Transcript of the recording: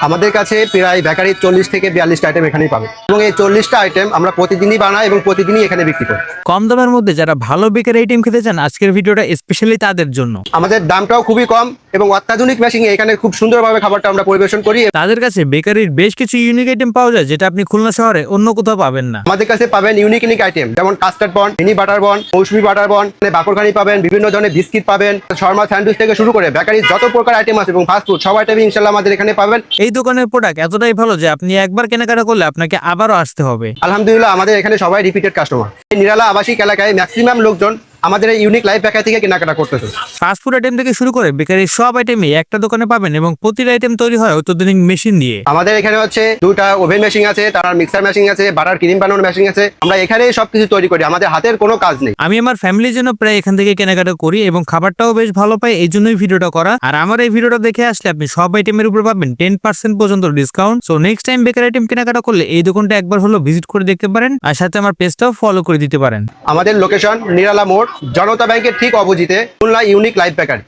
আমাদের কাছে প্রায় বেকারির 40 থেকে 42টা আইটেম এখানেই পাবে এবং এই 40টা আইটেম আমরা প্রতিদিনই বানাই এবং প্রতিদিনই এখানে বিক্রি করি। কম দামের মধ্যে যারা ভালো বেকারি আইটেম খেতে চান আজকের ভিডিওটা স্পেশালি তাদের জন্য। আমাদের দামটাও খুবই কম এবং অত্যাধুনিক মেশিনে এখানে খুব সুন্দরভাবে খাবারটা আমরা পরিবেশন করি। তাদের কাছে বেকারির বেশ কিছু ইউনিক আইটেম পাওয়া যায় যেটা আপনি খুলনা শহরে অন্য কোথাও পাবেন না। আমাদের কাছে পাবেন ইউনিক আইটেম যেমন কাস্টার্ড বন, মিনি বাটার বন, মৌসুমি বাটার বন, বাকরখানি পাবেন, বিভিন্ন ধরনের বিস্কিট পাবেন, শর্মা স্যান্ডউইচ থেকে শুরু করে বেকারির যত প্রকার আইটেম আছে এবং ফাস্টফুড সব আইটেম ইনশাআল্লাহ আমাদের এখানে পাবেন। এই দোকানের প্রোডাক্ট এতটাই ভালো যে আপনি একবার কেনাকাটা করলে আপনাকে আবারও আসতে হবে। আলহামদুলিল্লাহ আমাদের এখানে সবাই রিপিটেড কাস্টমার। নিরালা আবাসিক এলাকায় ম্যাক্সিমাম লোকজন আমাদের এই ইউনিক লাইফ বেকারি থেকে কেনাকাটা করতেছে। ফাস্টফুড আইটেম থেকে শুরু করে বেকারির সব আইটেমই একটা দোকানে পাবেন এবং প্রতিটা আইটেম তৈরি হয় অত্যাধুনিক মেশিন দিয়ে। আমাদের এখানে হচ্ছে 2টা ওভেন মেশিন আছে, তার মিক্সার মেশিন আছে, বাটার ক্রিম বানানোর মেশিন আছে। আমরা এখানেই সবকিছু তৈরি করি, আমাদের হাতের কোনো কাজ নেই। আমি আমার ফ্যামিলির জন্য প্রায় এখান থেকে কেনাকাটা করি এবং খাবারটাও বেশ ভালো পাই, এই জন্যই ভিডিওটা করা। আর আমার এই ভিডিওটা দেখে আসলে আপনি সব আইটেমের উপর পাবেন 10% পর্যন্ত discount. So next time bakery item কেনাকাটা করলে এই দোকানটা একবার হলো ভিজিট করে দেখতে পারেন আর সাথে আমার পেজটাও ফলো করে দিতে পারেন। আমাদের লোকেশন নিরালা মোড়, জনতা ব্যাংকের ঠিক অপোজিটে খুলনা ইউনিক লাইফ বেকারি।